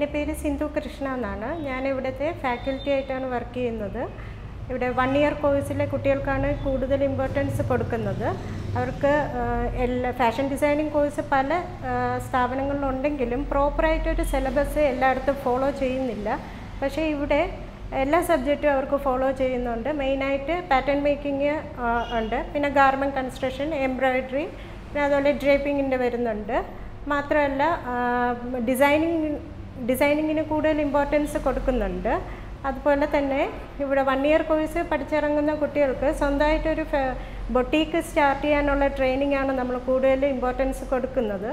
എൻ്റെ പേര് സിന്ധു കൃഷ്ണ എന്നാണ്. ഞാൻ ഇവിടുത്തെ ഫാക്കൽറ്റി ആയിട്ടാണ് വർക്ക് ചെയ്യുന്നത്. ഇവിടെ 1 ഇയർ കോഴ്സിലെ കുട്ടികൾക്കാണ് കൂടുതൽ ഇമ്പോർട്ടൻസ് കൊടുക്കുന്നത്. അവർക്ക് എല്ലാ ഫാഷൻ ഡിസൈനിങ് കോഴ്സ് പല സ്ഥാപനങ്ങളിലുണ്ടെങ്കിലും പ്രോപ്പറായിട്ടൊരു സിലബസ് എല്ലായിടത്തും ഫോളോ ചെയ്യുന്നില്ല. പക്ഷേ ഇവിടെ എല്ലാ സബ്ജക്റ്റും അവർക്ക് ഫോളോ ചെയ്യുന്നുണ്ട്. മെയിനായിട്ട് പാറ്റേൺ മേക്കിംഗ് ഉണ്ട്, പിന്നെ ഗാർമെൻറ്റ് കൺസ്ട്രക്ഷൻ, എംബ്രോയിഡറി, പിന്നെ അതുപോലെ ഡ്രേപ്പിങ്ങിൻ്റെ വരുന്നുണ്ട്. മാത്രമല്ല ഡിസൈനിങ്ങിന് കൂടുതൽ ഇമ്പോർട്ടൻസ് കൊടുക്കുന്നുണ്ട്. അതുപോലെ തന്നെ ഇവിടെ 1 ഇയർ കോഴ്സ് പഠിച്ചിറങ്ങുന്ന കുട്ടികൾക്ക് സ്വന്തമായിട്ടൊരു ബൊട്ടീക്ക് സ്റ്റാർട്ട് ചെയ്യാനുള്ള ട്രെയിനിങ് ആണ് നമ്മൾ കൂടുതൽ ഇമ്പോർട്ടൻസ് കൊടുക്കുന്നത്.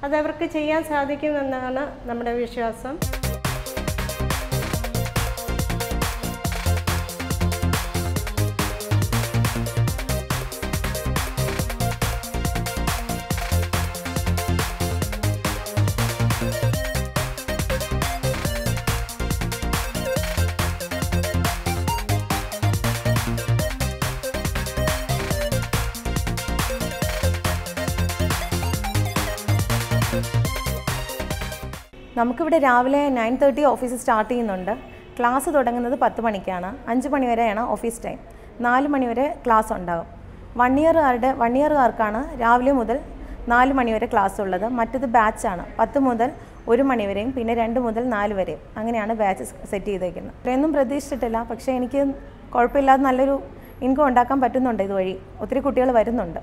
അതവർക്ക് ചെയ്യാൻ സാധിക്കുമെന്നാണ് നമ്മുടെ വിശ്വാസം. നമുക്കിവിടെ രാവിലെ 9:30 ഓഫീസ് സ്റ്റാർട്ട് ചെയ്യുന്നുണ്ട്. ക്ലാസ് തുടങ്ങുന്നത് 10 മണിക്കാണ്. 5 മണി വരെയാണ് ഓഫീസ് ടൈം. 4 മണി വരെ ക്ലാസ് ഉണ്ടാകും. 1 ഇയറുകാർക്കാണ് രാവിലെ മുതൽ 4 മണി വരെ ക്ലാസ് ഉള്ളത്. മറ്റത് ബാച്ചാണ് 10 മുതൽ 1 മണി വരെയും പിന്നെ 2 മുതൽ 4 വരെയും. അങ്ങനെയാണ് ബാച്ച് സെറ്റ് ചെയ്തേക്കുന്നത്. ഇത്രയൊന്നും പ്രതീക്ഷിച്ചിട്ടില്ല, പക്ഷേ എനിക്ക് കുഴപ്പമില്ലാതെ നല്ലൊരു ഇൻകം ഉണ്ടാക്കാൻ പറ്റുന്നുണ്ട്. ഇതുവഴി ഒത്തിരി കുട്ടികൾ വരുന്നുണ്ട്.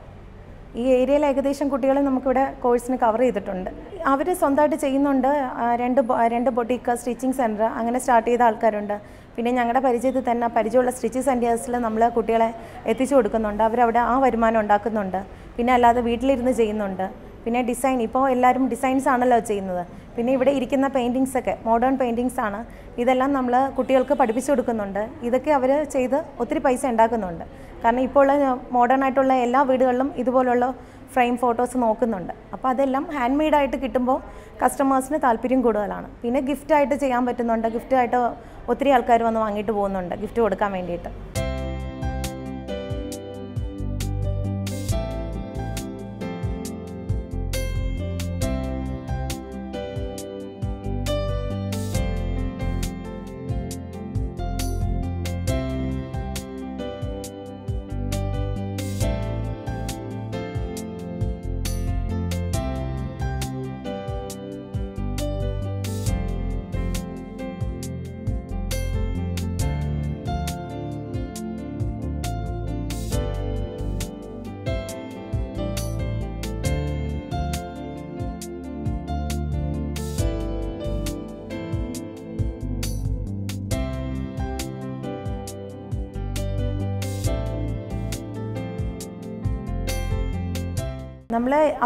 ഈ ഏരിയയിൽ ഏകദേശം കുട്ടികളെ നമുക്കിവിടെ കോഴ്സിന് കവർ ചെയ്തിട്ടുണ്ട്. അവർ സ്വന്തമായിട്ട് ചെയ്യുന്നുണ്ട്. രണ്ട് ബൊട്ടീക്ക്, സ്റ്റിച്ചിങ് സെൻറ്റർ അങ്ങനെ സ്റ്റാർട്ട് ചെയ്ത ആൾക്കാരുണ്ട്. പിന്നെ ഞങ്ങളുടെ പരിചയത്തിൽ തന്നെ പരിചയമുള്ള സ്റ്റിച്ചിങ് സെൻറ്റേഴ്സിൽ നമ്മൾ കുട്ടികളെ എത്തിച്ചു കൊടുക്കുന്നുണ്ട്. അവരവിടെ ആ വരുമാനം ഉണ്ടാക്കുന്നുണ്ട്. പിന്നെ അല്ലാതെ വീട്ടിലിരുന്ന് ചെയ്യുന്നുണ്ട്. പിന്നെ ഡിസൈൻ, ഇപ്പോൾ എല്ലാവരും ഡിസൈൻസ് ആണല്ലോ ചെയ്യുന്നത്. പിന്നെ ഇവിടെ ഇരിക്കുന്ന പെയിൻറ്റിങ്സൊക്കെ മോഡേൺ പെയിൻറ്റിങ്സ് ആണ്. ഇതെല്ലാം നമ്മൾ കുട്ടികൾക്ക് പഠിപ്പിച്ചു കൊടുക്കുന്നുണ്ട്. ഇതൊക്കെ അവർ ചെയ്ത് ഒത്തിരി പൈസ ഉണ്ടാക്കുന്നുണ്ട്. കാരണം ഇപ്പോൾ ഉള്ള മോഡേൺ ആയിട്ടുള്ള എല്ലാ വീടുകളിലും ഇതുപോലുള്ള ഫ്രെയിം ഫോട്ടോസ് നോക്കുന്നുണ്ട്. അപ്പോൾ അതെല്ലാം ഹാൻഡ് മെയ്ഡായിട്ട് കിട്ടുമ്പോൾ കസ്റ്റമേഴ്സിന് താല്പര്യം കൂടുതലാണ്. പിന്നെ ഗിഫ്റ്റായിട്ട് ചെയ്യാൻ പറ്റുന്നുണ്ട്. ഗിഫ്റ്റായിട്ട് ഒത്തിരി ആൾക്കാർ വന്ന് വാങ്ങിയിട്ട് പോകുന്നുണ്ട് ഗിഫ്റ്റ് കൊടുക്കാൻ വേണ്ടിയിട്ട്.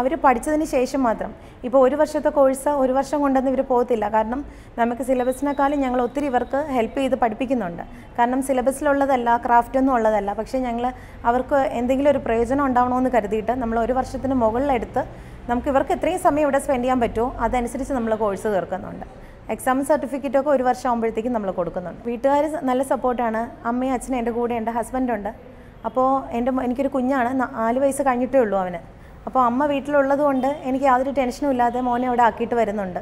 അവർ പഠിച്ചതിന് ശേഷം മാത്രം, ഇപ്പോൾ 1 വർഷത്തെ കോഴ്സ് 1 വർഷം കൊണ്ടൊന്നും ഇവർ പോകത്തില്ല. കാരണം നമുക്ക് സിലബസിനേക്കാളും ഞങ്ങൾ ഒത്തിരി ഇവർക്ക് ഹെൽപ്പ് ചെയ്ത് പഠിപ്പിക്കുന്നുണ്ട്. കാരണം സിലബസിലുള്ളതല്ല, ക്രാഫ്റ്റൊന്നും ഉള്ളതല്ല. പക്ഷേ ഞങ്ങൾ അവർക്ക് എന്തെങ്കിലും ഒരു പ്രയോജനം ഉണ്ടാവണമെന്ന് കരുതിയിട്ട് നമ്മൾ 1 വർഷത്തിന് മുകളിലെടുത്ത് നമുക്ക് ഇവർക്ക് എത്രയും സമയം ഇവിടെ സ്പെൻഡ് ചെയ്യാൻ പറ്റുമോ അതനുസരിച്ച് നമ്മൾ കോഴ്സ് തീർക്കുന്നുണ്ട്. എക്സാം സർട്ടിഫിക്കറ്റൊക്കെ 1 വർഷം ആകുമ്പോഴത്തേക്കും നമ്മൾ കൊടുക്കുന്നുണ്ട്. വീട്ടുകാർ നല്ല സപ്പോർട്ടാണ്. അമ്മയും അച്ഛനും എൻ്റെ കൂടെ ഉണ്ട്, ഹസ്ബൻഡുണ്ട്. അപ്പോൾ എനിക്കൊരു കുഞ്ഞാണ്, 4 വയസ്സ് കഴിഞ്ഞിട്ടേ ഉള്ളൂ അവന്. അപ്പോൾ അമ്മ വീട്ടിലുള്ളത് കൊണ്ട് എനിക്ക് യാതൊരു ടെൻഷനും ഇല്ലാതെ മോനെ അവിടെ ആക്കിയിട്ട് വരുന്നുണ്ട്.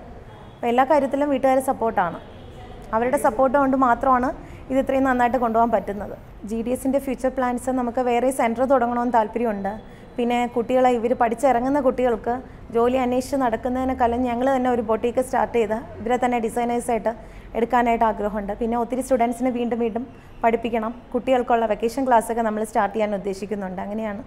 അപ്പോൾ എല്ലാ കാര്യത്തിലും വീട്ടുകാർ സപ്പോർട്ടാണ്. അവരുടെ സപ്പോർട്ട് കൊണ്ട് മാത്രമാണ് ഇത് ഇത്രയും നന്നായിട്ട് കൊണ്ടുപോകാൻ പറ്റുന്നത്. GDSൻ്റെ ഫ്യൂച്ചർ പ്ലാൻസ് നമുക്ക് വേറെ സെൻറ്റർ തുടങ്ങണമെന്ന് താല്പര്യമുണ്ട്. പിന്നെ കുട്ടികളെ ഇവർ പഠിച്ചിറങ്ങുന്ന കുട്ടികൾക്ക് ജോലി അന്വേഷിച്ച് നടക്കുന്നതിനേക്കാളും ഞങ്ങൾ തന്നെ ഒരു ബൊട്ടീക്ക് സ്റ്റാർട്ട് ചെയ്ത് ഇവരെ തന്നെ ഡിസൈനേഴ്സായിട്ട് എടുക്കാനായിട്ട് ആഗ്രഹമുണ്ട്. പിന്നെ ഒത്തിരി സ്റ്റുഡൻസിനെ വീണ്ടും പഠിപ്പിക്കണം. കുട്ടികൾക്കുള്ള വെക്കേഷൻ ക്ലാസ്സൊക്കെ നമ്മൾ സ്റ്റാർട്ട് ചെയ്യാൻ ഉദ്ദേശിക്കുന്നുണ്ട്. അങ്ങനെയാണ്.